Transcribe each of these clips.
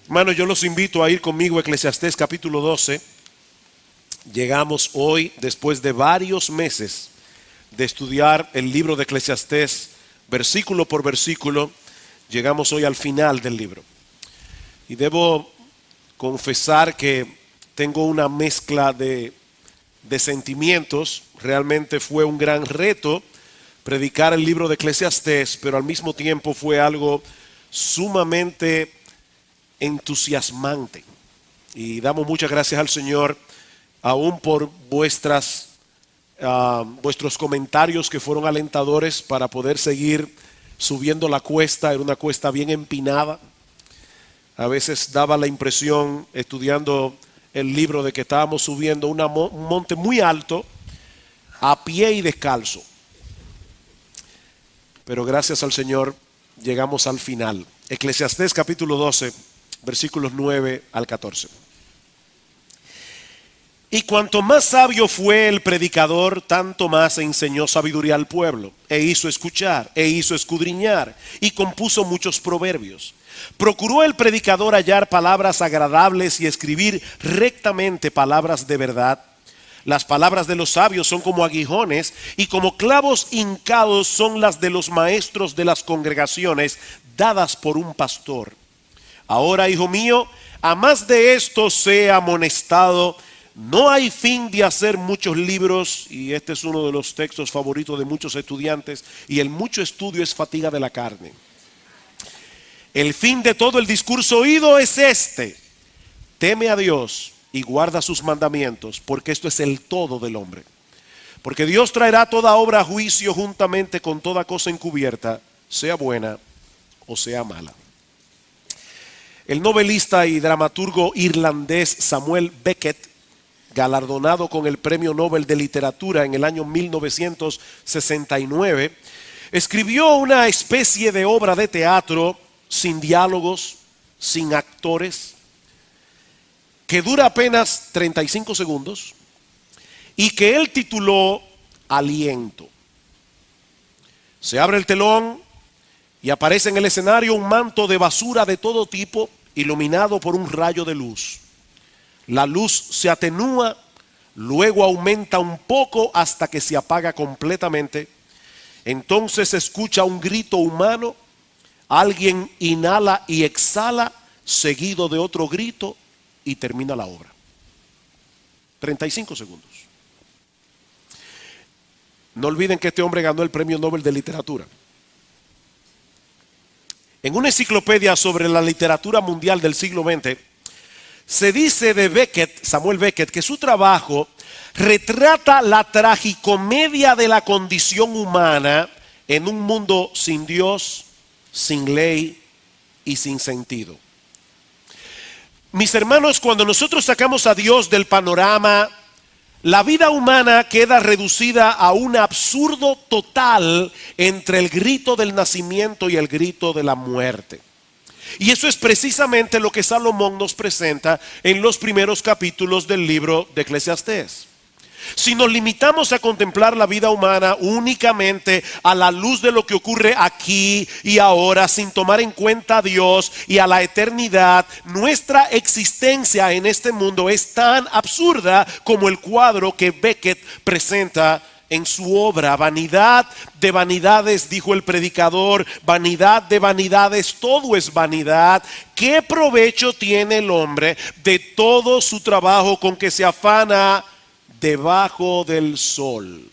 Hermanos, yo los invito a ir conmigo a Eclesiastés capítulo 12. Llegamos hoy, después de varios meses de estudiar el libro de Eclesiastés, versículo por versículo, llegamos hoy al final del libro. Y debo confesar que tengo una mezcla de sentimientos. Realmente fue un gran reto predicar el libro de Eclesiastés, pero al mismo tiempo fue algo sumamente entusiasmante. Y damos muchas gracias al Señor, aún por vuestros comentarios que fueron alentadores para poder seguir subiendo la cuesta. Era una cuesta bien empinada. A veces daba la impresión, estudiando el libro, de que estábamos subiendo un monte muy alto, a pie y descalzo. Pero gracias al Señor llegamos al final. Eclesiastés capítulo 12, versículos 9 al 14. Y cuanto más sabio fue el predicador, tanto más enseñó sabiduría al pueblo, e hizo escuchar, e hizo escudriñar, y compuso muchos proverbios. Procuró el predicador hallar palabras agradables y escribir rectamente palabras de verdad. Las palabras de los sabios son como aguijones, y como clavos hincados son las de los maestros de las congregaciones, dadas por un pastor. Ahora, hijo mío, a más de esto sea amonestado. No hay fin de hacer muchos libros, y este es uno de los textos favoritos de muchos estudiantes, y el mucho estudio es fatiga de la carne. El fin de todo el discurso oído es este: teme a Dios y guarda sus mandamientos, porque esto es el todo del hombre. Porque Dios traerá toda obra a juicio juntamente con toda cosa encubierta, sea buena o sea mala. El novelista y dramaturgo irlandés Samuel Beckett, galardonado con el Premio Nobel de Literatura en el año 1969, escribió una especie de obra de teatro sin diálogos, sin actores, que dura apenas 35 segundos y que él tituló Aliento. Se abre el telón y aparece en el escenario un manto de basura de todo tipo, iluminado por un rayo de luz. La luz se atenúa, luego aumenta un poco hasta que se apaga completamente. Entonces se escucha un grito humano, alguien inhala y exhala, seguido de otro grito, y termina la obra. 35 segundos. No olviden que este hombre ganó el Premio Nobel de Literatura. En una enciclopedia sobre la literatura mundial del siglo XX, se dice de Beckett, Samuel Beckett, que su trabajo retrata la tragicomedia de la condición humana en un mundo sin Dios, sin ley y sin sentido. Mis hermanos, cuando nosotros sacamos a Dios del panorama, la vida humana queda reducida a un absurdo total entre el grito del nacimiento y el grito de la muerte. Y eso es precisamente lo que Salomón nos presenta en los primeros capítulos del libro de Eclesiastés. Si nos limitamos a contemplar la vida humana únicamente a la luz de lo que ocurre aquí y ahora, sin tomar en cuenta a Dios y a la eternidad, nuestra existencia en este mundo es tan absurda como el cuadro que Beckett presenta en su obra. Vanidad de vanidades, dijo el predicador, vanidad de vanidades, todo es vanidad. ¿Qué provecho tiene el hombre de todo su trabajo con que se afana debajo del sol?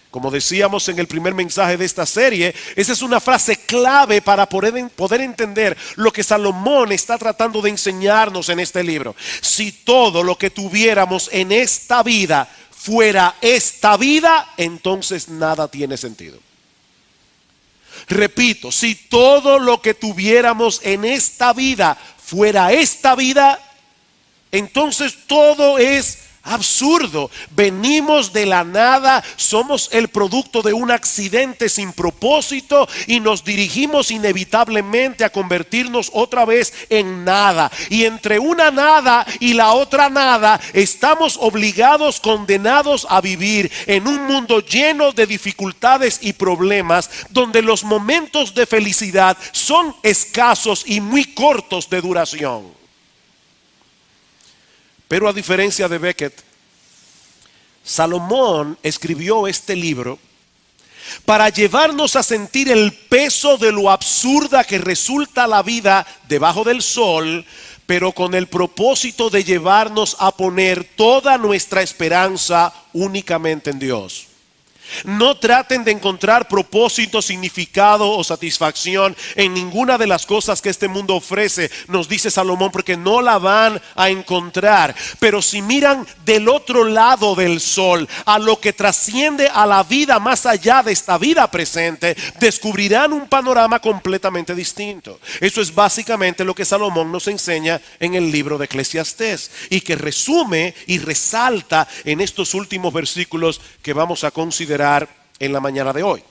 Como decíamos en el primer mensaje de esta serie, esa es una frase clave para poder entender lo que Salomón está tratando de enseñarnos en este libro. Si todo lo que tuviéramos en esta vida fuera esta vida, entonces nada tiene sentido. Repito, si todo lo que tuviéramos en esta vida fuera esta vida, entonces todo es Absurdo. Venimos de la nada, somos el producto de un accidente sin propósito y nos dirigimos inevitablemente a convertirnos otra vez en nada. Y entre una nada y la otra nada estamos obligados, condenados a vivir en un mundo lleno de dificultades y problemas, donde los momentos de felicidad son escasos y muy cortos de duración. Pero a diferencia de Becket, Salomón escribió este libro para llevarnos a sentir el peso de lo absurda que resulta la vida debajo del sol, pero con el propósito de llevarnos a poner toda nuestra esperanza únicamente en Dios. No traten de encontrar propósito, significado o satisfacción en ninguna de las cosas que este mundo ofrece, nos dice Salomón, porque no la van a encontrar. Pero si miran del otro lado del sol, a lo que trasciende a la vida más allá de esta vida presente, descubrirán un panorama completamente distinto. Eso es básicamente lo que Salomón nos enseña en el libro de Eclesiastés, y que resume y resalta en estos últimos versículos que vamos a considerar en la mañana de hoy.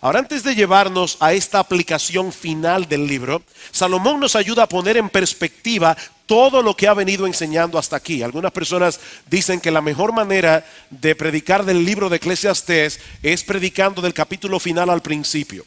Ahora, antes de llevarnos a esta aplicación final del libro, Salomón nos ayuda a poner en perspectiva todo lo que ha venido enseñando hasta aquí. Algunas personas dicen que la mejor manera de predicar del libro de Eclesiastés es predicando del capítulo final al principio.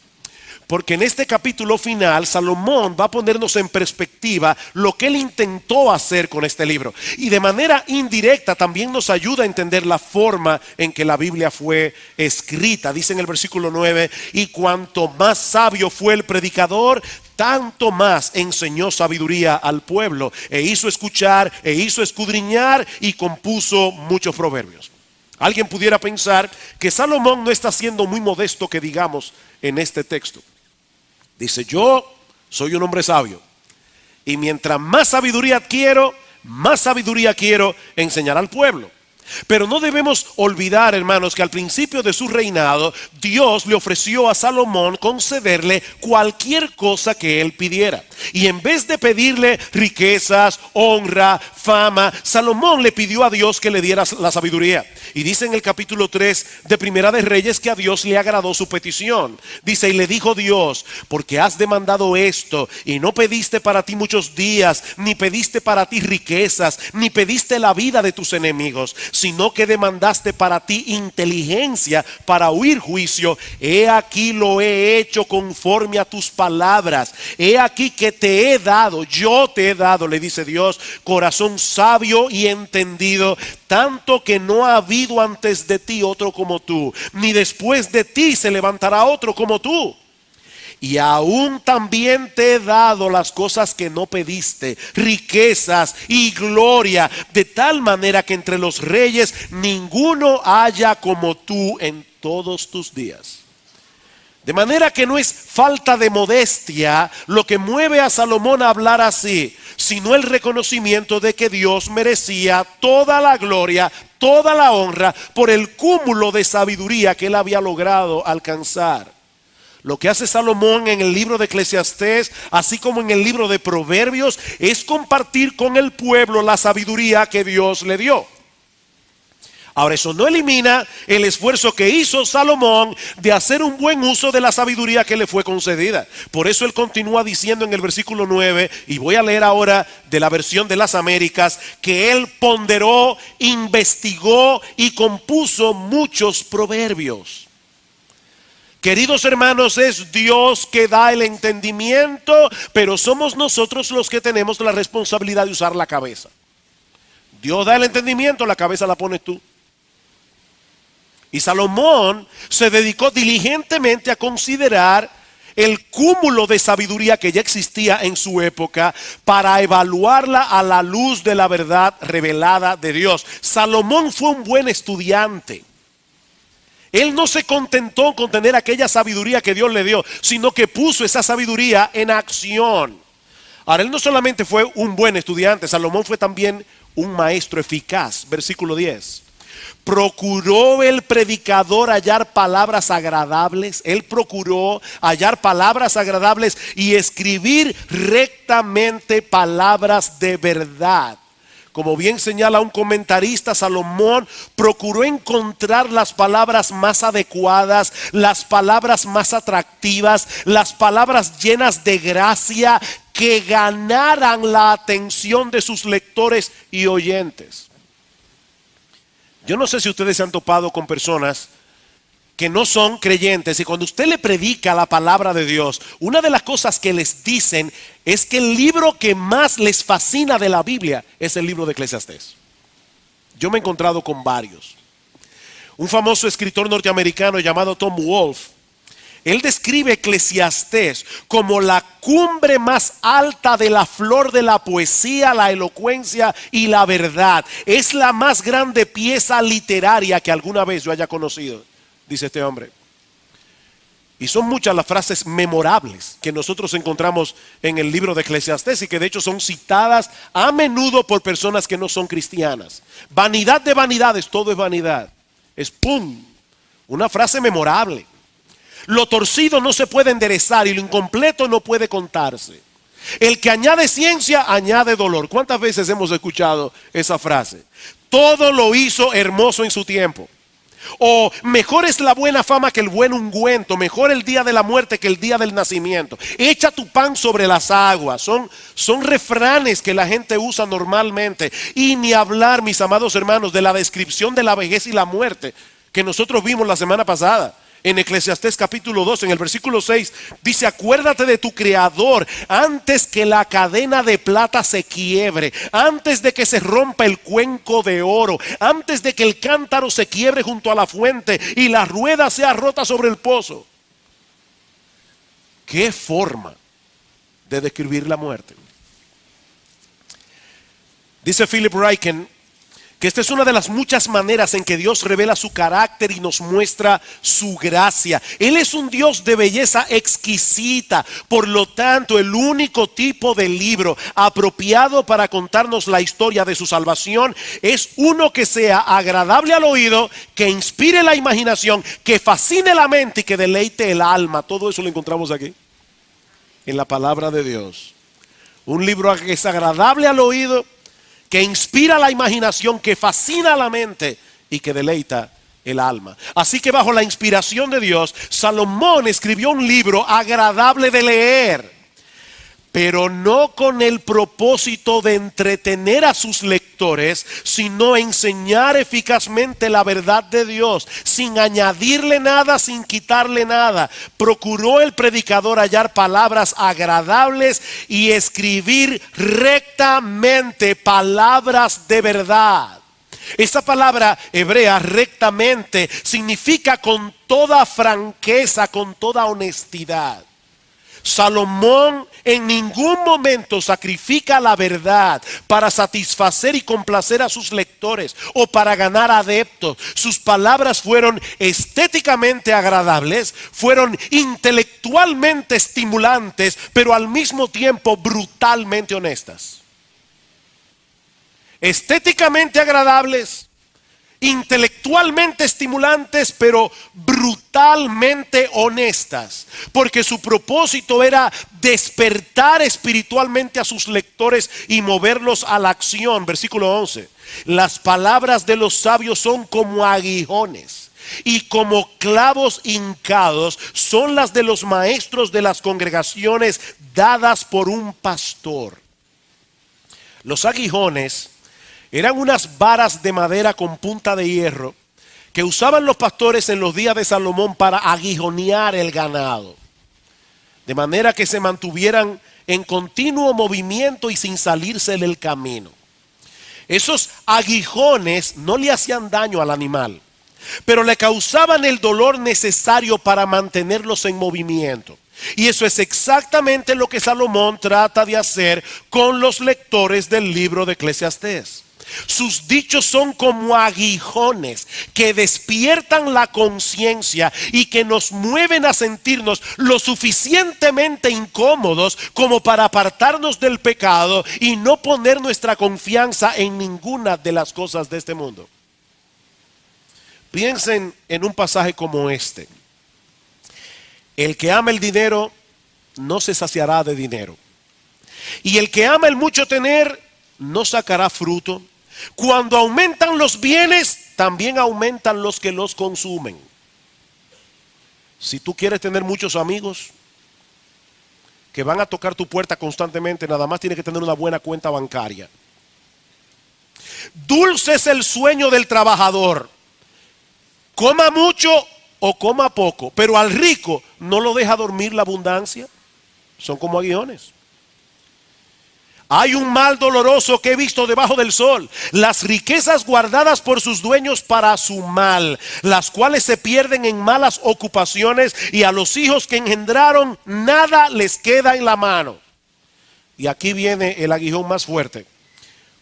Porque en este capítulo final, Salomón va a ponernos en perspectiva lo que él intentó hacer con este libro. Y de manera indirecta también nos ayuda a entender la forma en que la Biblia fue escrita. Dice en el versículo 9, y cuanto más sabio fue el predicador, tanto más enseñó sabiduría al pueblo, e hizo escuchar, e hizo escudriñar, y compuso muchos proverbios. Alguien pudiera pensar que Salomón no está siendo muy modesto, que digamos, en este texto. Dice, yo soy un hombre sabio, y mientras más sabiduría quiero enseñar al pueblo. Pero no debemos olvidar, hermanos, que al principio de su reinado, Dios le ofreció a Salomón concederle cualquier cosa que él pidiera. Y en vez de pedirle riquezas, honra, fama, Salomón le pidió a Dios que le diera la sabiduría. Y dice en el capítulo 3 de Primera de Reyes que a Dios le agradó su petición. Dice, y le dijo Dios, porque has demandado esto, y no pediste para ti muchos días, ni pediste para ti riquezas, ni pediste la vida de tus enemigos, sino que demandaste para ti inteligencia para oír juicio. He aquí lo he hecho conforme a tus palabras. He aquí que te he dado, yo te he dado, le dice Dios, corazón sabio y entendido, tanto que no ha habido antes de ti otro como tú, ni después de ti se levantará otro como tú. Y aún también te he dado las cosas que no pediste, riquezas y gloria, de tal manera que entre los reyes ninguno haya como tú en todos tus días. De manera que no es falta de modestia lo que mueve a Salomón a hablar así, sino el reconocimiento de que Dios merecía toda la gloria, toda la honra por el cúmulo de sabiduría que él había logrado alcanzar. Lo que hace Salomón en el libro de Eclesiastés, así como en el libro de Proverbios, es compartir con el pueblo la sabiduría que Dios le dio. Ahora, eso no elimina el esfuerzo que hizo Salomón de hacer un buen uso de la sabiduría que le fue concedida. Por eso él continúa diciendo en el versículo 9, y voy a leer ahora de la versión de las Américas, que él ponderó, investigó y compuso muchos proverbios. Queridos hermanos, es Dios que da el entendimiento, pero somos nosotros los que tenemos la responsabilidad de usar la cabeza. Dios da el entendimiento, la cabeza la pones tú. Y Salomón se dedicó diligentemente a considerar el cúmulo de sabiduría que ya existía en su época para evaluarla a la luz de la verdad revelada de Dios. Salomón fue un buen estudiante. Él no se contentó con tener aquella sabiduría que Dios le dio, sino que puso esa sabiduría en acción. Ahora, él no solamente fue un buen estudiante, Salomón fue también un maestro eficaz. Versículo 10. Procuró el predicador hallar palabras agradables. Él procuró hallar palabras agradables y escribir rectamente palabras de verdad, Como bien señala un comentarista, Salomón procuró encontrar las palabras más adecuadas, las palabras más atractivas, las palabras llenas de gracia que ganaran la atención de sus lectores y oyentes. Yo no sé si ustedes se han topado con personas que no son creyentes y cuando usted le predica la palabra de Dios, una de las cosas que les dicen es que el libro que más les fascina de la Biblia es el libro de Eclesiastés. Yo me he encontrado con varios. Un famoso escritor norteamericano llamado Tom Wolfe, él describe Eclesiastés como la cumbre más alta de la flor de la poesía, la elocuencia y la verdad. Es la más grande pieza literaria que alguna vez yo haya conocido, dice este hombre. Y son muchas las frases memorables que nosotros encontramos en el libro de Eclesiastés y que de hecho son citadas a menudo por personas que no son cristianas. Vanidad de vanidades, todo es vanidad. Es pum, una frase memorable. Lo torcido no se puede enderezar y lo incompleto no puede contarse. El que añade ciencia, añade dolor. ¿Cuántas veces hemos escuchado esa frase? Todo lo hizo hermoso en su tiempo. O mejor es la buena fama que el buen ungüento, mejor el día de la muerte que el día del nacimiento. Echa tu pan sobre las aguas. Son refranes que la gente usa normalmente. Y ni hablar, mis amados hermanos, de la descripción de la vejez y la muerte que nosotros vimos la semana pasada. En Eclesiastés capítulo 2, en el versículo 6, dice: acuérdate de tu Creador antes que la cadena de plata se quiebre, antes de que se rompa el cuenco de oro, antes de que el cántaro se quiebre junto a la fuente y la rueda sea rota sobre el pozo. ¿Qué forma de describir la muerte? Dice Philip Ryken que esta es una de las muchas maneras en que Dios revela su carácter y nos muestra su gracia. Él es un Dios de belleza exquisita. Por lo tanto, el único tipo de libro apropiado para contarnos la historia de su salvación es uno que sea agradable al oído, que inspire la imaginación, que fascine la mente y que deleite el alma. Todo eso lo encontramos aquí, en la palabra de Dios. Un libro que es agradable al oído, que inspira la imaginación, que fascina la mente y que deleita el alma. Así que bajo la inspiración de Dios, Salomón escribió un libro agradable de leer, pero no con el propósito de entretener a sus lectores, sino enseñar eficazmente la verdad de Dios, sin añadirle nada, sin quitarle nada. Procuró el predicador hallar palabras agradables y escribir rectamente palabras de verdad. Esta palabra hebrea, rectamente, significa con toda franqueza, con toda honestidad. Salomón en ningún momento sacrifica la verdad para satisfacer y complacer a sus lectores o para ganar adeptos. Sus palabras fueron estéticamente agradables, fueron intelectualmente estimulantes, pero al mismo tiempo brutalmente honestas. Estéticamente agradables, intelectualmente estimulantes, pero brutalmente honestas, porque su propósito era despertar espiritualmente a sus lectores y moverlos a la acción. Versículo 11: las palabras de los sabios son como aguijones y como clavos hincados son las de los maestros de las congregaciones dadas por un pastor. Los aguijones eran unas varas de madera con punta de hierro que usaban los pastores en los días de Salomón para aguijonear el ganado, de manera que se mantuvieran en continuo movimiento y sin salirse del camino. Esos aguijones no le hacían daño al animal, pero le causaban el dolor necesario para mantenerlos en movimiento. Y eso es exactamente lo que Salomón trata de hacer con los lectores del libro de Eclesiastés. Sus dichos son como aguijones que despiertan la conciencia y que nos mueven a sentirnos lo suficientemente incómodos como para apartarnos del pecado y no poner nuestra confianza en ninguna de las cosas de este mundo. Piensen en un pasaje como este: el que ama el dinero no se saciará de dinero, y el que ama el mucho tener no sacará fruto. Cuando aumentan los bienes, también aumentan los que los consumen. Si tú quieres tener muchos amigos que van a tocar tu puerta constantemente, nada más tienes que tener una buena cuenta bancaria. Dulce es el sueño del trabajador. Coma mucho o coma poco, pero al rico no lo deja dormir la abundancia. Son como aguijones. Hay un mal doloroso que he visto debajo del sol: las riquezas guardadas por sus dueños para su mal, las cuales se pierden en malas ocupaciones, y a los hijos que engendraron nada les queda en la mano. Y aquí viene el aguijón más fuerte: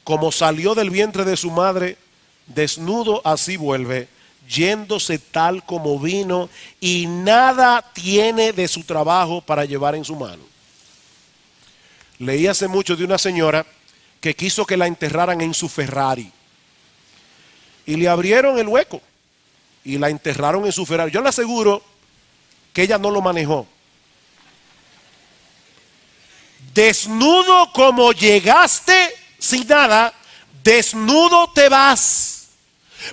como salió del vientre de su madre, desnudo así vuelve, yéndose tal como vino, y nada tiene de su trabajo para llevar en su mano. Leí hace mucho de una señora que quiso que la enterraran en su Ferrari. Y le abrieron el hueco y la enterraron en su Ferrari. Yo le aseguro que ella no lo manejó. Desnudo como llegaste, sin nada, desnudo te vas.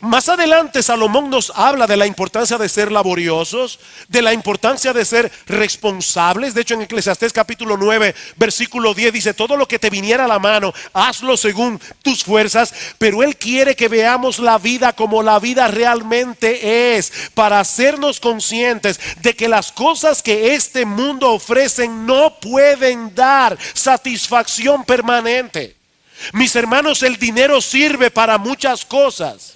Más adelante Salomón nos habla de la importancia de ser laboriosos, de la importancia de ser responsables. De hecho, en Eclesiastés capítulo 9, versículo 10 dice: todo lo que te viniera a la mano, hazlo según tus fuerzas. Pero él quiere que veamos la vida como la vida realmente es, para hacernos conscientes de que las cosas que este mundo ofrecen no pueden dar satisfacción permanente. Mis hermanos, el dinero sirve para muchas cosas,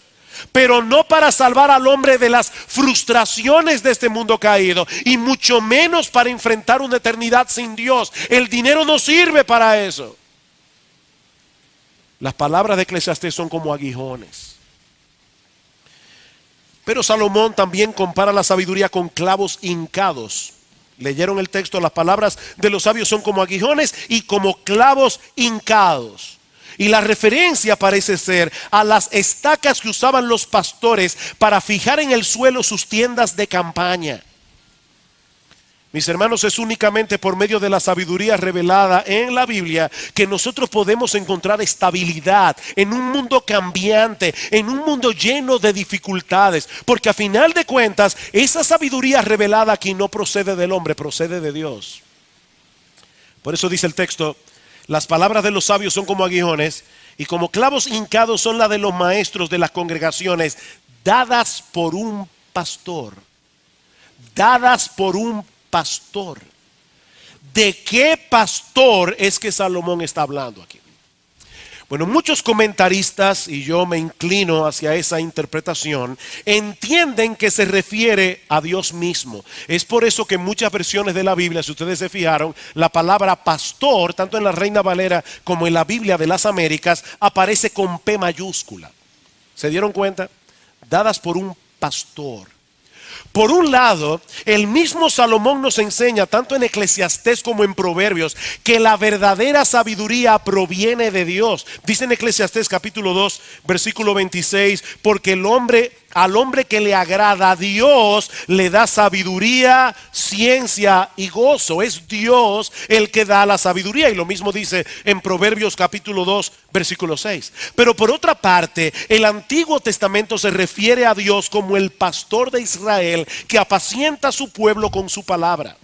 pero no para salvar al hombre de las frustraciones de este mundo caído, y mucho menos para enfrentar una eternidad sin Dios. El dinero no sirve para eso. Las palabras de Eclesiastés son como aguijones. Pero Salomón también compara la sabiduría con clavos hincados. Leyeron el texto: las palabras de los sabios son como aguijones y como clavos hincados. Y la referencia parece ser a las estacas que usaban los pastores para fijar en el suelo sus tiendas de campaña. Mis hermanos, es únicamente por medio de la sabiduría revelada en la Biblia que nosotros podemos encontrar estabilidad en un mundo cambiante, en un mundo lleno de dificultades. Porque a final de cuentas, esa sabiduría revelada aquí no procede del hombre, procede de Dios. Por eso dice el texto: las palabras de los sabios son como aguijones, y como clavos hincados son las de los maestros de las congregaciones, dadas por un pastor. Dadas por un pastor. ¿De qué pastor es que Salomón está hablando aquí? Bueno, muchos comentaristas, y yo me inclino hacia esa interpretación, entienden que se refiere a Dios mismo. Es por eso que en muchas versiones de la Biblia, si ustedes se fijaron, la palabra pastor, tanto en la Reina Valera como en la Biblia de las Américas, aparece con P mayúscula. ¿Se dieron cuenta? Dadas por un pastor. Por un lado, el mismo Salomón nos enseña, tanto en Eclesiastés como en Proverbios, que la verdadera sabiduría proviene de Dios. Dice en Eclesiastés capítulo 2, versículo 26, porque al hombre que le agrada a Dios le da sabiduría, ciencia y gozo. Es Dios el que da la sabiduría. Y lo mismo dice en Proverbios capítulo 2, versículo 6. Pero por otra parte, el Antiguo Testamento se refiere a Dios como el pastor de Israel, que apacienta a su pueblo con su palabra.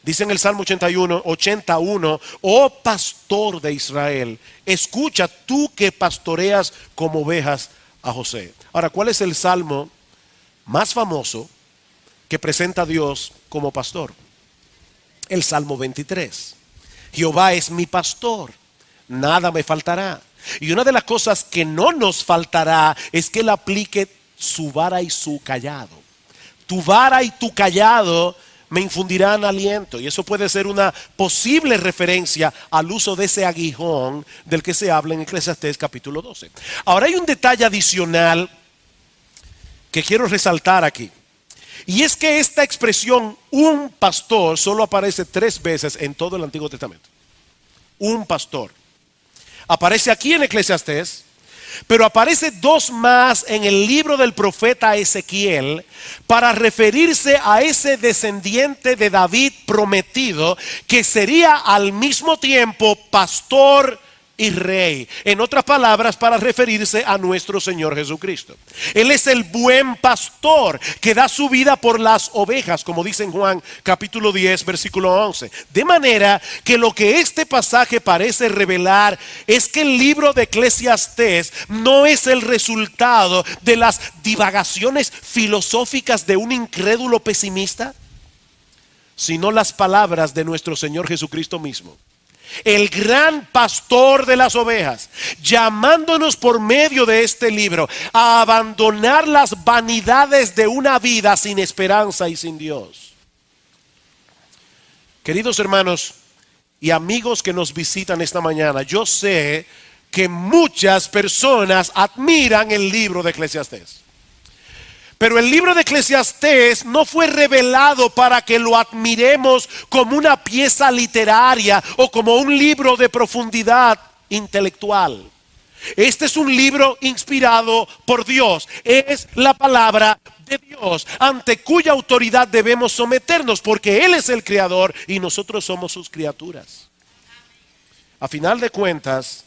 Dice en el Salmo 81, oh pastor de Israel, escucha tú que pastoreas como ovejas a José. Ahora, ¿cuál es el salmo más famoso que presenta a Dios como pastor? El Salmo 23. Jehová es mi pastor, nada me faltará. Y una de las cosas que no nos faltará es que él aplique su vara y su callado. Tu vara y tu callado me infundirán aliento. Y eso puede ser una posible referencia al uso de ese aguijón del que se habla en Eclesiastés capítulo 12. Ahora hay un detalle adicional que quiero resaltar aquí. Y es que esta expresión, un pastor, solo aparece 3 veces en todo el Antiguo Testamento. Un pastor. Aparece aquí en Eclesiastés, pero aparece 2 más en el libro del profeta Ezequiel, para referirse a ese descendiente de David prometido, que sería al mismo tiempo pastor y Rey. En otras palabras, para referirse a nuestro Señor Jesucristo. Él es el buen pastor que da su vida por las ovejas, como dice en Juan capítulo 10, versículo 11. De manera que lo que este pasaje parece revelar es que el libro de Eclesiastés no es el resultado de las divagaciones filosóficas de un incrédulo pesimista, sino las palabras de nuestro Señor Jesucristo mismo, el gran pastor de las ovejas, llamándonos por medio de este libro a abandonar las vanidades de una vida sin esperanza y sin Dios. Queridos hermanos y amigos que nos visitan esta mañana, yo sé que muchas personas admiran el libro de Eclesiastés. Pero el libro de Eclesiastés no fue revelado para que lo admiremos como una pieza literaria o como un libro de profundidad intelectual. Este es un libro inspirado por Dios. Es la palabra de Dios, ante cuya autoridad debemos someternos, porque Él es el creador y nosotros somos sus criaturas. A final de cuentas,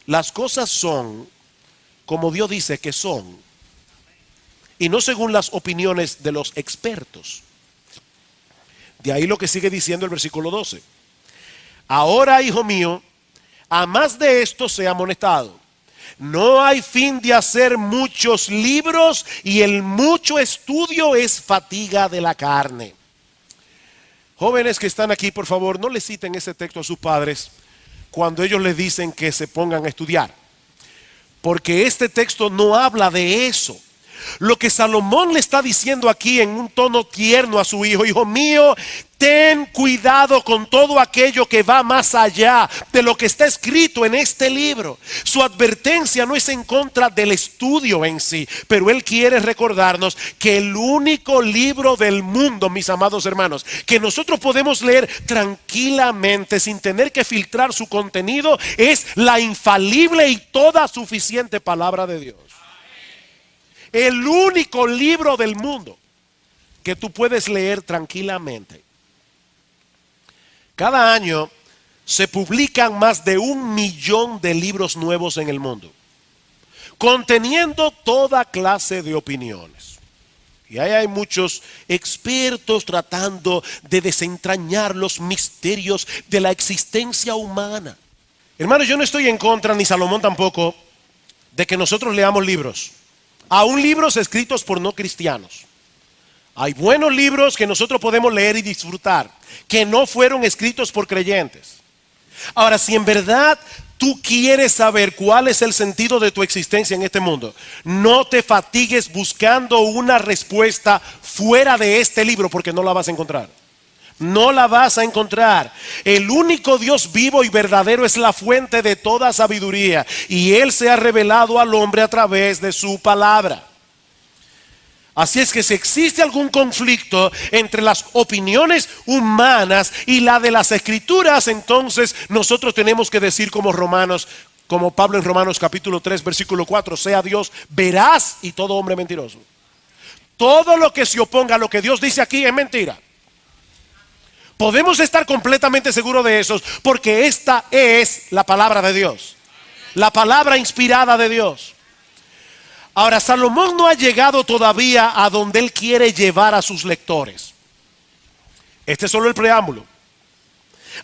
las cosas son como Dios dice que son, y no según las opiniones de los expertos. De ahí lo que sigue diciendo el versículo 12. Ahora, hijo mío, a más de esto sea amonestado. No hay fin de hacer muchos libros, y el mucho estudio es fatiga de la carne. Jóvenes que están aquí, por favor, no le citen ese texto a sus padres cuando ellos les dicen que se pongan a estudiar, porque este texto no habla de eso. Lo que Salomón le está diciendo aquí en un tono tierno a su hijo: hijo mío, ten cuidado con todo aquello que va más allá de lo que está escrito en este libro. Su advertencia no es en contra del estudio en sí, pero él quiere recordarnos que el único libro del mundo, mis amados hermanos, que nosotros podemos leer tranquilamente sin tener que filtrar su contenido, es la infalible y toda suficiente palabra de Dios. El único libro del mundo que tú puedes leer tranquilamente. Cada año se publican más de 1 millón de libros nuevos en el mundo, conteniendo toda clase de opiniones. Y ahí hay muchos expertos tratando de desentrañar los misterios de la existencia humana. Hermanos, yo no estoy en contra, ni Salomón tampoco, de que nosotros leamos libros. Aún libros escritos por no cristianos. Hay buenos libros que nosotros podemos leer y disfrutar, que no fueron escritos por creyentes. Ahora, si en verdad tú quieres saber cuál es el sentido de tu existencia en este mundo, no te fatigues buscando una respuesta fuera de este libro, porque no la vas a encontrar. No la vas a encontrar. El único Dios vivo y verdadero es la fuente de toda sabiduría, y Él se ha revelado al hombre a través de su palabra. Así es que si existe algún conflicto entre las opiniones humanas y la de las escrituras, entonces nosotros tenemos que decir como Pablo en Romanos capítulo 3 versículo 4, sea Dios veraz y todo hombre mentiroso. Todo lo que se oponga a lo que Dios dice aquí es mentira. Podemos estar completamente seguros de eso, porque esta es la palabra de Dios, la palabra inspirada de Dios. Ahora, Salomón no ha llegado todavía a donde él quiere llevar a sus lectores. Este es solo el preámbulo.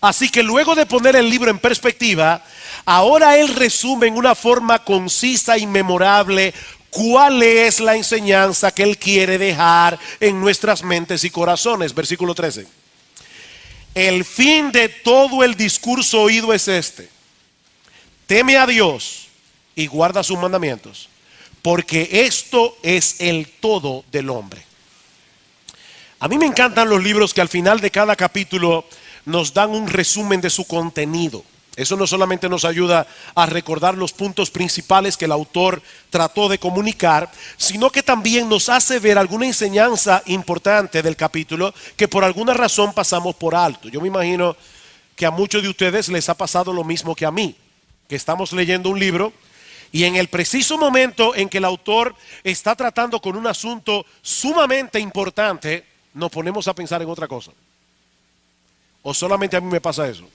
Así que luego de poner el libro en perspectiva, ahora él resume en una forma concisa y memorable cuál es la enseñanza que él quiere dejar en nuestras mentes y corazones. Versículo 13. El fin de todo el discurso oído es este: teme a Dios y guarda sus mandamientos, porque esto es el todo del hombre. A mí me encantan los libros que al final de cada capítulo nos dan un resumen de su contenido. Eso no solamente nos ayuda a recordar los puntos principales que el autor trató de comunicar, sino que también nos hace ver alguna enseñanza importante del capítulo que por alguna razón pasamos por alto. Yo me imagino que a muchos de ustedes les ha pasado lo mismo que a mí, que estamos leyendo un libro y en el preciso momento en que el autor está tratando con un asunto sumamente importante, nos ponemos a pensar en otra cosa. ¿O solamente a mí me pasa eso?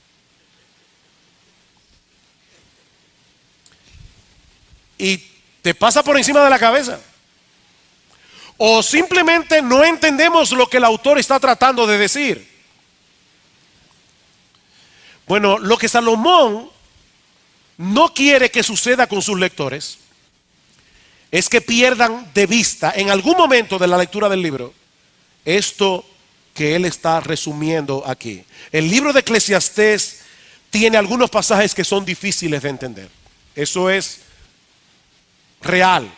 y te pasa por encima de la cabeza. O simplemente no entendemos lo que el autor está tratando de decir. Bueno, lo que Salomón no quiere que suceda con sus lectores es que pierdan de vista en algún momento de la lectura del libro esto que él está resumiendo aquí. El libro de Eclesiastés tiene algunos pasajes que son difíciles de entender. Eso es real.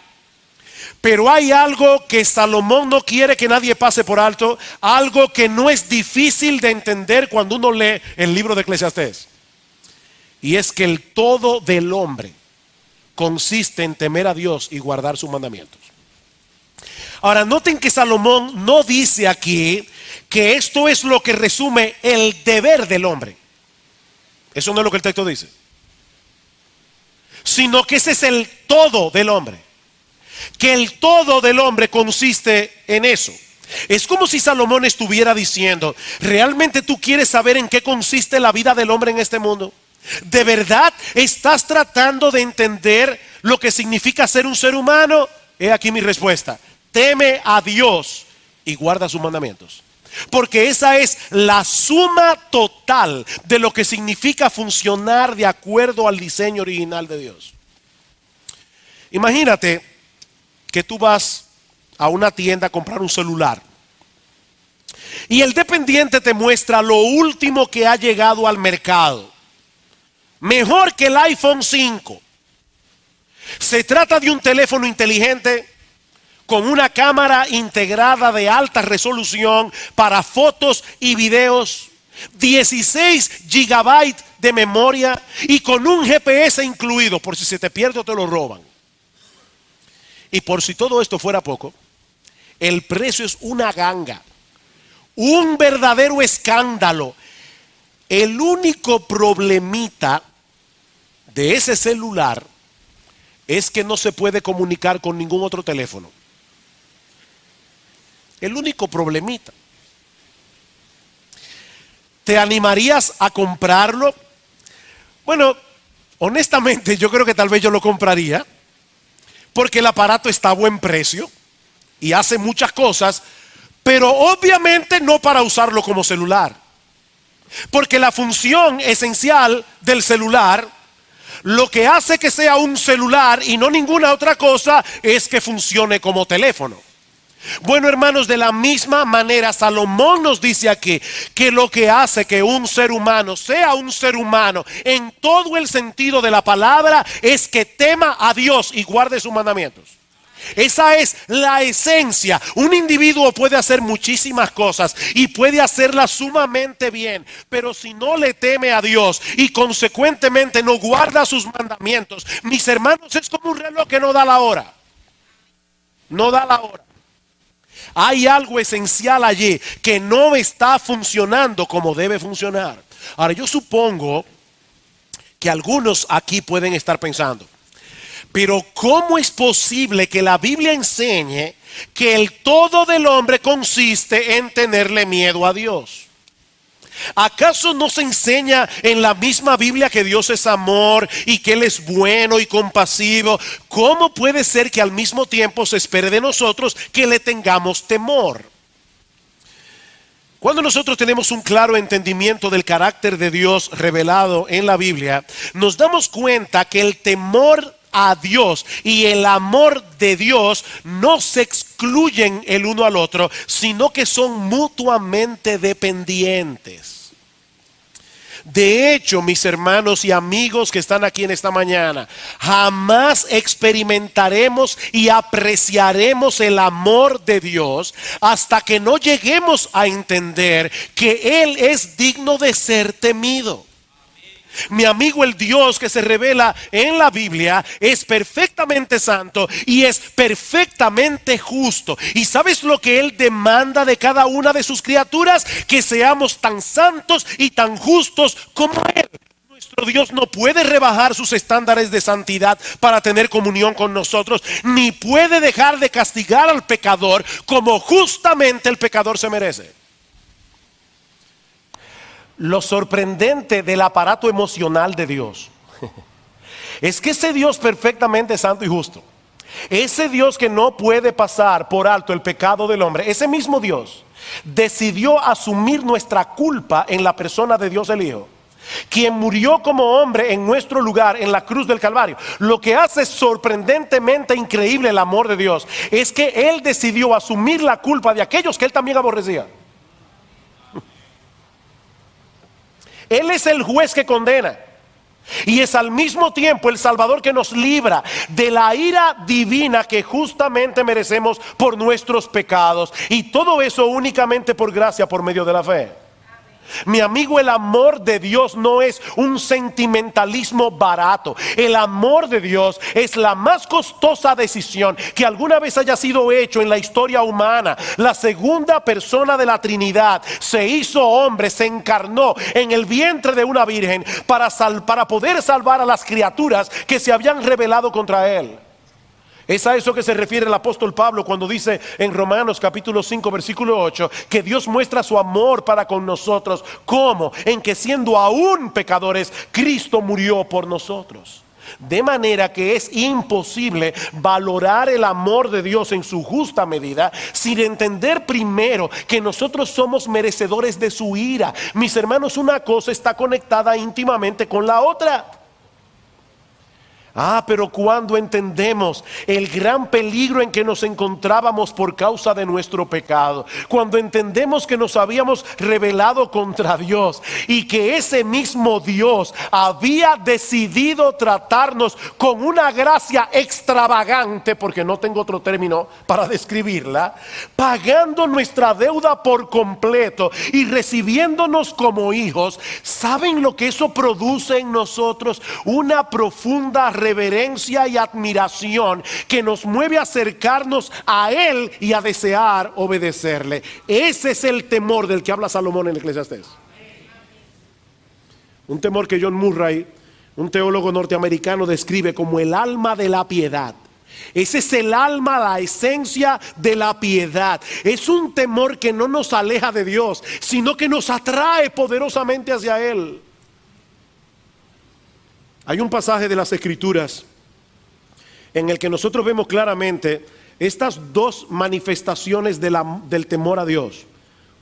Pero hay algo que Salomón no quiere que nadie pase por alto, algo que no es difícil de entender cuando uno lee el libro de Eclesiastés. Y es que el todo del hombre consiste en temer a Dios y guardar sus mandamientos. Ahora, noten que Salomón no dice aquí que esto es lo que resume el deber del hombre. Eso no es lo que el texto dice. Sino que ese es el todo del hombre. Que el todo del hombre consiste en eso. Es como si Salomón estuviera diciendo: ¿realmente tú quieres saber en qué consiste la vida del hombre en este mundo? ¿De verdad estás tratando de entender lo que significa ser un ser humano? He aquí mi respuesta: teme a Dios y guarda sus mandamientos. Porque esa es la suma total de lo que significa funcionar de acuerdo al diseño original de Dios. Imagínate que tú vas a una tienda a comprar un celular y el dependiente te muestra lo último que ha llegado al mercado, mejor que el iPhone 5. Se trata de un teléfono inteligente con una cámara integrada de alta resolución para fotos y videos, 16 gigabytes de memoria y con un GPS incluido por si se te pierde o te lo roban. Y por si todo esto fuera poco, el precio es una ganga, un verdadero escándalo. El único problemita de ese celular es que no se puede comunicar con ningún otro teléfono. El único problemita. ¿Te animarías a comprarlo? Bueno, honestamente yo creo que tal vez yo lo compraría, porque el aparato está a buen precio y hace muchas cosas, pero obviamente no para usarlo como celular. Porque la función esencial del celular, lo que hace que sea un celular y no ninguna otra cosa, es que funcione como teléfono. Bueno, hermanos, de la misma manera Salomón nos dice aquí que lo que hace que un ser humano sea un ser humano en todo el sentido de la palabra es que tema a Dios y guarde sus mandamientos. Esa es la esencia. Un individuo puede hacer muchísimas cosas y puede hacerlas sumamente bien, pero si no le teme a Dios y consecuentemente no guarda sus mandamientos, mis hermanos, es como un reloj que no da la hora. No da la hora. Hay algo esencial allí que no está funcionando como debe funcionar. Ahora, yo supongo que algunos aquí pueden estar pensando: pero ¿cómo es posible que la Biblia enseñe que el todo del hombre consiste en tenerle miedo a Dios? ¿Acaso no se enseña en la misma Biblia que Dios es amor y que Él es bueno y compasivo? ¿Cómo puede ser que al mismo tiempo se espere de nosotros que le tengamos temor? Cuando nosotros tenemos un claro entendimiento del carácter de Dios revelado en la Biblia, nos damos cuenta que el temor a Dios y el amor de Dios no se excluyen el uno al otro, sino que son mutuamente dependientes. De hecho, mis hermanos y amigos que están aquí en esta mañana, jamás experimentaremos y apreciaremos el amor de Dios hasta que no lleguemos a entender que Él es digno de ser temido. Mi amigo, el Dios que se revela en la Biblia es perfectamente santo y es perfectamente justo. ¿Y sabes lo que Él demanda de cada una de sus criaturas? Que seamos tan santos y tan justos como Él. Nuestro Dios no puede rebajar sus estándares de santidad para tener comunión con nosotros, ni puede dejar de castigar al pecador como justamente el pecador se merece. Lo sorprendente del aparato emocional de Dios es que ese Dios perfectamente santo y justo, ese Dios que no puede pasar por alto el pecado del hombre, ese mismo Dios decidió asumir nuestra culpa en la persona de Dios el Hijo, quien murió como hombre en nuestro lugar en la cruz del Calvario. Lo que hace sorprendentemente increíble el amor de Dios es que Él decidió asumir la culpa de aquellos que Él también aborrecía. Él es el juez que condena y es al mismo tiempo el Salvador que nos libra de la ira divina que justamente merecemos por nuestros pecados, y todo eso únicamente por gracia, por medio de la fe. Mi amigo, el amor de Dios no es un sentimentalismo barato. El amor de Dios es la más costosa decisión que alguna vez haya sido hecho en la historia humana. La segunda persona de la Trinidad se hizo hombre, se encarnó en el vientre de una virgen para poder salvar a las criaturas que se habían rebelado contra Él. Es a eso que se refiere el apóstol Pablo cuando dice en Romanos capítulo 5 versículo 8 que Dios muestra su amor para con nosotros. ¿Cómo? En que siendo aún pecadores, Cristo murió por nosotros. De manera que es imposible valorar el amor de Dios en su justa medida sin entender primero que nosotros somos merecedores de su ira. Mis hermanos, una cosa está conectada íntimamente con la otra. Pero cuando entendemos el gran peligro en que nos encontrábamos por causa de nuestro pecado, cuando entendemos que nos habíamos rebelado contra Dios y que ese mismo Dios había decidido tratarnos con una gracia extravagante, porque no tengo otro término para describirla, pagando nuestra deuda por completo y recibiéndonos como hijos, ¿saben lo que eso produce en nosotros? Una profunda reverencia y admiración que nos mueve a acercarnos a Él y a desear obedecerle. Ese es el temor del que habla Salomón en Eclesiastés. Un temor que John Murray, un teólogo norteamericano, describe como el alma de la piedad. Ese es el alma, la esencia de la piedad. Es un temor que no nos aleja de Dios, sino que nos atrae poderosamente hacia Él. Hay un pasaje de las Escrituras en el que nosotros vemos claramente estas dos manifestaciones del temor a Dios.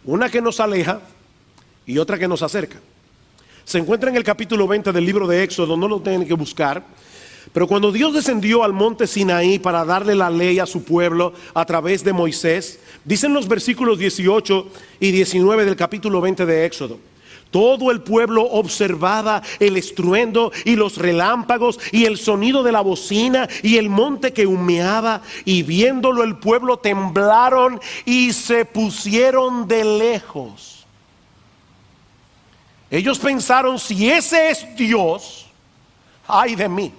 Una que nos aleja y otra que nos acerca. Se encuentra en el capítulo 20 del libro de Éxodo, no lo tienen que buscar. Pero cuando Dios descendió al monte Sinaí para darle la ley a su pueblo a través de Moisés, dicen los versículos 18 y 19 del capítulo 20 de Éxodo: todo el pueblo observaba el estruendo y los relámpagos y el sonido de la bocina y el monte que humeaba, y viéndolo el pueblo temblaron y se pusieron de lejos. Ellos pensaron: si ese es Dios, ay de mí.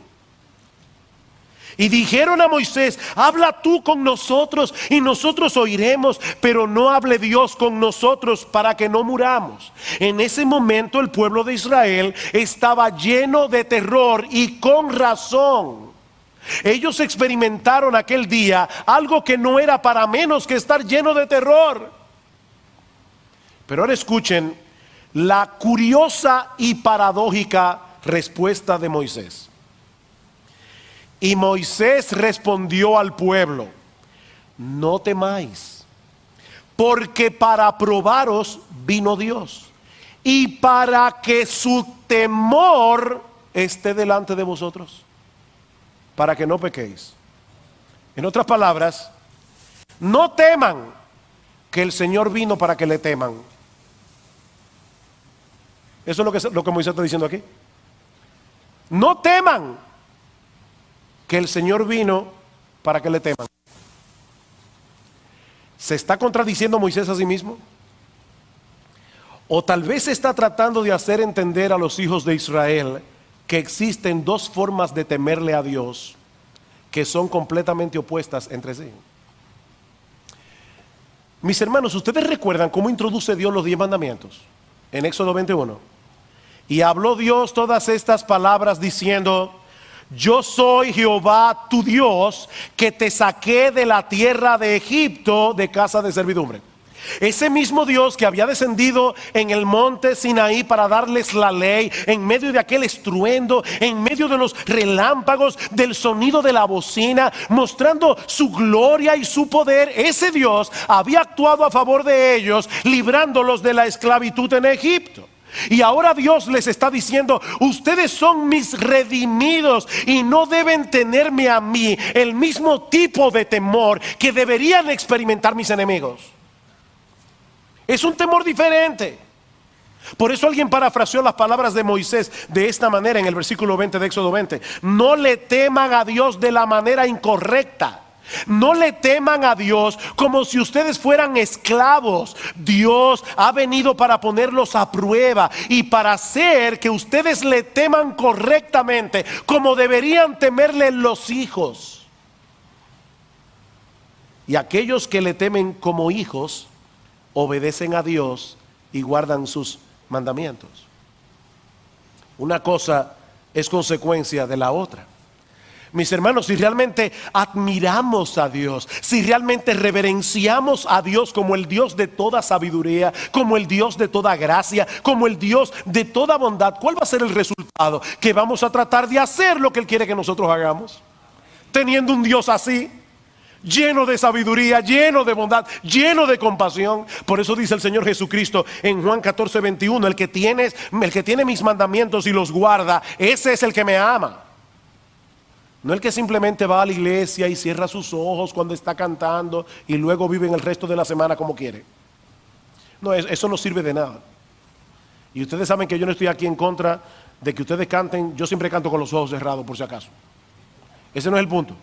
Y dijeron a Moisés: habla tú con nosotros y nosotros oiremos, pero no hable Dios con nosotros para que no muramos. En ese momento el pueblo de Israel estaba lleno de terror, y con razón. Ellos experimentaron aquel día algo que no era para menos que estar lleno de terror. Pero ahora escuchen la curiosa y paradójica respuesta de Moisés. Y Moisés respondió al pueblo: no temáis, porque para probaros vino Dios, y para que su temor esté delante de vosotros, para que no pequéis. En otras palabras, no teman, que el Señor vino para que le teman. Eso es lo que Moisés está diciendo aquí. No teman, que el Señor vino para que le teman. ¿Se está contradiciendo Moisés a sí mismo? O tal vez está tratando de hacer entender a los hijos de Israel que existen dos formas de temerle a Dios que son completamente opuestas entre sí. Mis hermanos, ¿ustedes recuerdan cómo introduce Dios los 10 mandamientos? En Éxodo 21. Y habló Dios todas estas palabras diciendo: yo soy Jehová tu Dios, que te saqué de la tierra de Egipto, de casa de servidumbre. Ese mismo Dios que había descendido en el monte Sinaí para darles la ley, en medio de aquel estruendo, en medio de los relámpagos, del sonido de la bocina, mostrando su gloria y su poder, ese Dios había actuado a favor de ellos, librándolos de la esclavitud en Egipto. Y ahora Dios les está diciendo: ustedes son mis redimidos y no deben tenerme a mí el mismo tipo de temor que deberían experimentar mis enemigos. Es un temor diferente. Por eso alguien parafraseó las palabras de Moisés de esta manera en el versículo 20 de Éxodo 20: no le teman a Dios de la manera incorrecta. No le teman a Dios como si ustedes fueran esclavos. Dios ha venido para ponerlos a prueba y para hacer que ustedes le teman correctamente, como deberían temerle los hijos. Y aquellos que le temen como hijos obedecen a Dios y guardan sus mandamientos. Una cosa es consecuencia de la otra. Mis hermanos, si realmente admiramos a Dios, si realmente reverenciamos a Dios como el Dios de toda sabiduría, como el Dios de toda gracia, como el Dios de toda bondad, ¿cuál va a ser el resultado? Que vamos a tratar de hacer lo que Él quiere que nosotros hagamos. Teniendo un Dios así, lleno de sabiduría, lleno de bondad, lleno de compasión. Por eso dice el Señor Jesucristo en Juan 14:21: el que tiene mis mandamientos y los guarda, ese es el que me ama. No el que simplemente va a la iglesia y cierra sus ojos cuando está cantando y luego vive en el resto de la semana como quiere. No, eso no sirve de nada. Y ustedes saben que yo no estoy aquí en contra de que ustedes canten. Yo siempre canto con los ojos cerrados, por si acaso. Ese no es el punto.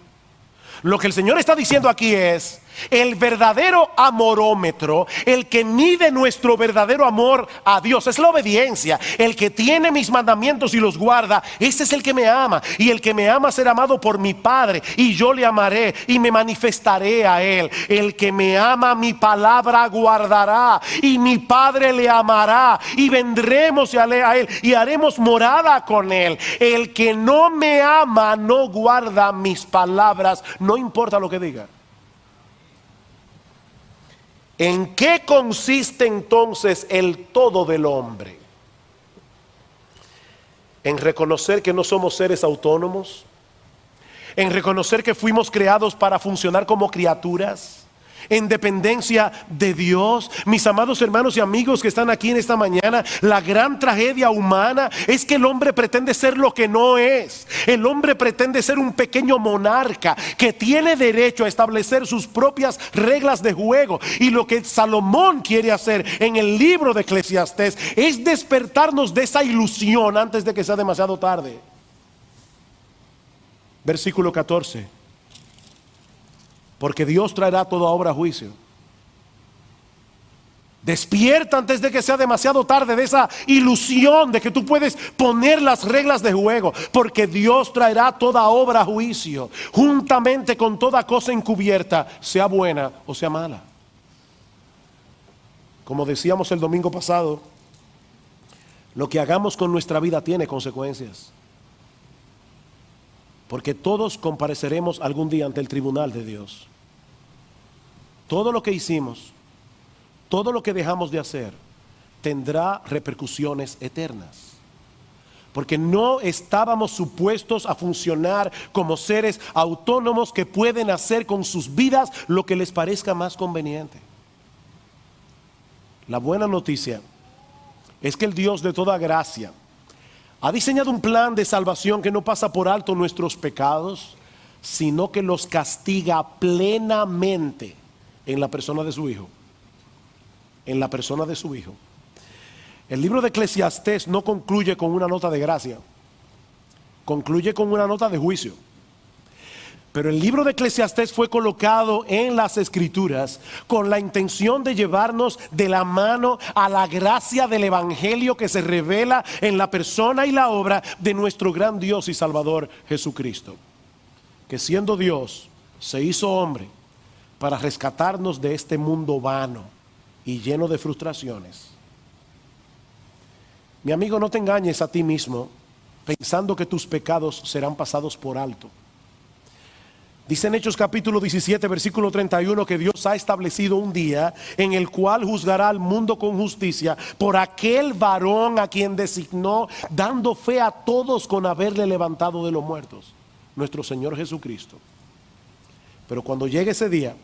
Lo que el Señor está diciendo aquí es: el verdadero amorómetro, el que mide nuestro verdadero amor a Dios, es la obediencia. El que tiene mis mandamientos y los guarda, ese es el que me ama. Y el que me ama será amado por mi Padre, y yo le amaré y me manifestaré a él. El que me ama, mi palabra guardará, y mi Padre le amará, y vendremos a él y haremos morada con él. El que no me ama no guarda mis palabras, no importa lo que diga. ¿En qué consiste entonces el todo del hombre? En reconocer que no somos seres autónomos, en reconocer que fuimos creados para funcionar como criaturas, en dependencia de Dios. Mis amados hermanos y amigos que están aquí en esta mañana, la gran tragedia humana es que el hombre pretende ser lo que no es. El hombre pretende ser un pequeño monarca que tiene derecho a establecer sus propias reglas de juego. Y lo que Salomón quiere hacer en el libro de Eclesiastés es despertarnos de esa ilusión antes de que sea demasiado tarde. Versículo 14: porque Dios traerá toda obra a juicio. Despierta antes de que sea demasiado tarde de esa ilusión de que tú puedes poner las reglas de juego, porque Dios traerá toda obra a juicio, juntamente con toda cosa encubierta, sea buena o sea mala. Como decíamos el domingo pasado, lo que hagamos con nuestra vida tiene consecuencias, porque todos compareceremos algún día ante el tribunal de Dios. Todo lo que hicimos, todo lo que dejamos de hacer, tendrá repercusiones eternas. Porque no estábamos supuestos a funcionar como seres autónomos que pueden hacer con sus vidas lo que les parezca más conveniente. La buena noticia es que el Dios de toda gracia ha diseñado un plan de salvación que no pasa por alto nuestros pecados, sino que los castiga plenamente en la persona de su Hijo. En la persona de su Hijo. El libro de Eclesiastés no concluye con una nota de gracia, concluye con una nota de juicio. Pero el libro de Eclesiastés fue colocado en las Escrituras con la intención de llevarnos de la mano a la gracia del Evangelio que se revela en la persona y la obra de nuestro gran Dios y Salvador Jesucristo, que siendo Dios se hizo hombre para rescatarnos de este mundo vano y lleno de frustraciones. Mi amigo, no te engañes a ti mismo pensando que tus pecados serán pasados por alto. Dice en Hechos capítulo 17, versículo 31, que Dios ha establecido un día en el cual juzgará al mundo con justicia por aquel varón a quien designó, dando fe a todos con haberle levantado de los muertos, nuestro Señor Jesucristo. Pero cuando llegue ese día,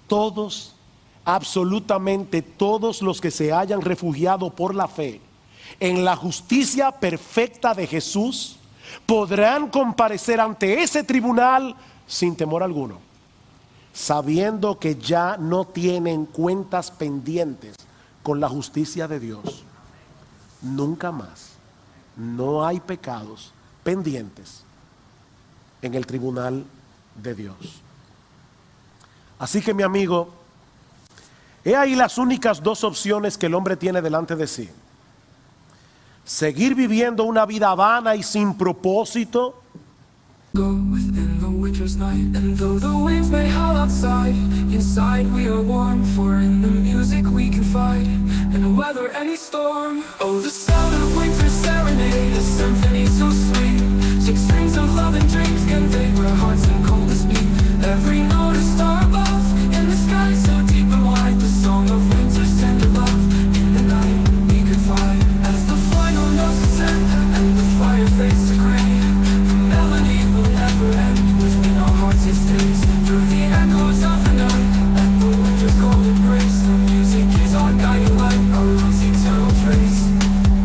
todos, absolutamente todos los que se hayan refugiado por la fe en la justicia perfecta de Jesús, podrán comparecer ante ese tribunal sin temor alguno, sabiendo que ya no tienen cuentas pendientes con la justicia de Dios. Nunca más. No hay pecados pendientes en el tribunal de Dios. Así que, mi amigo, he ahí las únicas dos opciones que el hombre tiene delante de sí: seguir viviendo una vida vana y sin propósito, Go within the winter's night, and though the winds may howl outside, inside we are warm, for in the music we confide, and weather any storm. Oh, the sound of winter's serenade, a symphony so sweet, six strings of love and dreams convey where hearts and coldest meet. Every note a star above, in the sky so deep and wide, the song of winter's tender love. In the night we confide, as the final notes ascend, and the fire fades to gray. The melody will never end, within our hearts it stays, through the echoes of the night, and the winter's golden grace. The music is our guiding light, our love's eternal trace.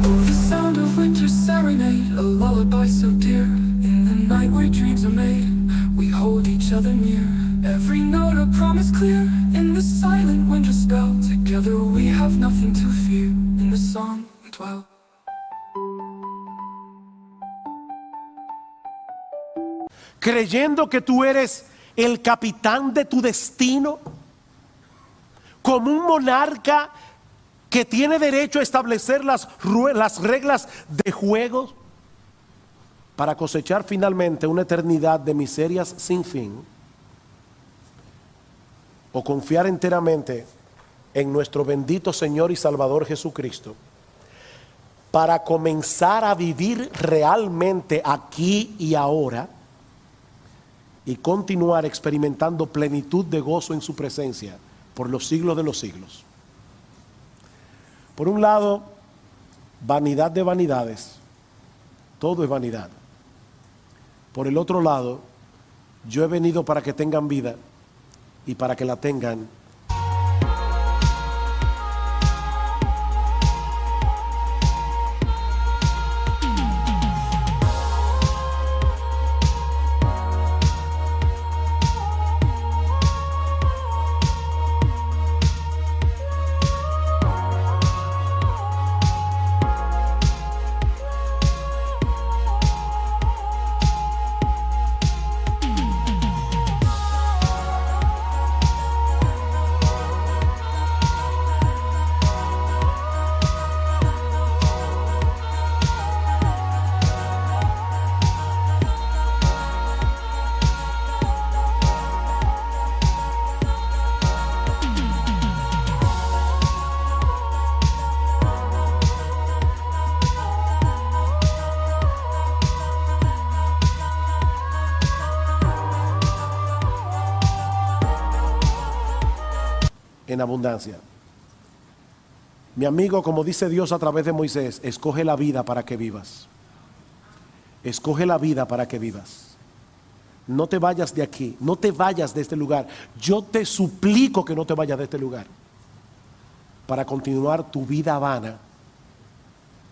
Oh, the sound of winter's serenade, a lullaby so dear. In the night where dreams are made, we hold each other near. Every note a promise clear, in the silent winter spell. Together we have nothing to fear, in the song we dwell. creyendo que tú eres el capitán de tu destino, como un monarca que tiene derecho a establecer las reglas de juego para cosechar finalmente una eternidad de miserias sin fin, o confiar enteramente en nuestro bendito Señor y Salvador Jesucristo para comenzar a vivir realmente aquí y ahora y continuar experimentando plenitud de gozo en su presencia por los siglos de los siglos. Por un lado, vanidad de vanidades, todo es vanidad. Por el otro lado, yo he venido para que tengan vida y para que la tengan en abundancia. Mi amigo, como dice Dios a través de Moisés, escoge la vida para que vivas. Escoge la vida para que vivas. No te vayas de aquí, no te vayas de este lugar. Yo te suplico que no te vayas de este lugar para continuar tu vida vana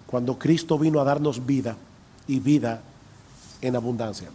cuando Cristo vino a darnos vida y vida en abundancia.